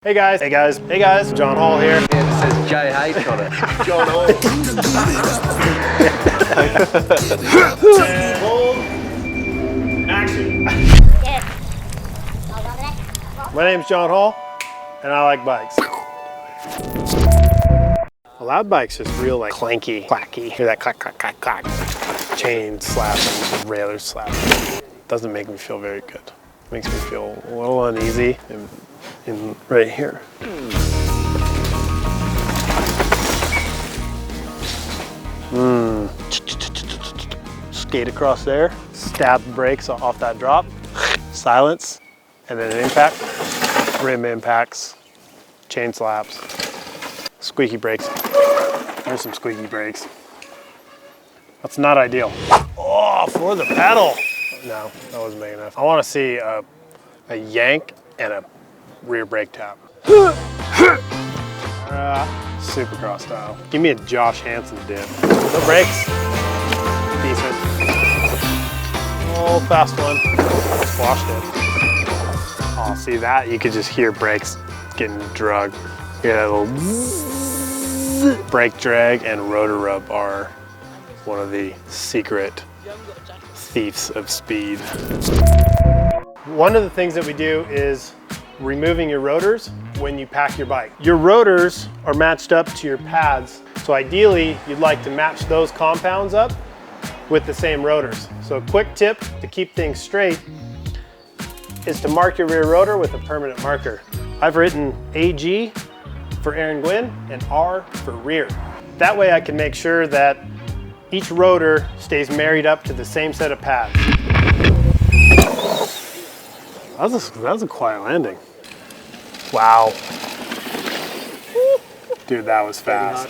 Hey guys, hey guys, hey guys, John Hall here. Yeah, it says JH on it. John Hall. Hold. Action. My name's John Hall, and I like bikes. A loud bike's just real like clanky, clacky. Hear that clack, clack, clack, clack. Chain slapping, railer slapping. Doesn't make me feel very good. Makes me feel a little uneasy in right here. Skate across there, stab the brakes off that drop, silence, and then an impact, rim impacts, chain slaps, squeaky brakes. There's some squeaky brakes. That's not ideal. Oh, for the pedal. No, that wasn't big enough. I want to see a yank and a rear brake tap. Supercross style. Give me a Josh Hansen dip. No brakes. Decent. Oh, fast one. Squashed it. Oh, see that? You could just hear brakes getting drugged. Hear that little zzz. Brake drag and rotor rub are one of the secret thieves of speed. One of the things that we do is removing your rotors when you pack your bike. Your rotors are matched up to your pads, so ideally you'd like to match those compounds up with the same rotors. So a quick tip to keep things straight is to mark your rear rotor with a permanent marker. I've written AG for Aaron Gwin and R for rear. That way I can make sure that each rotor stays married up to the same set of pads. That was a quiet landing. Wow. Dude, that was fast.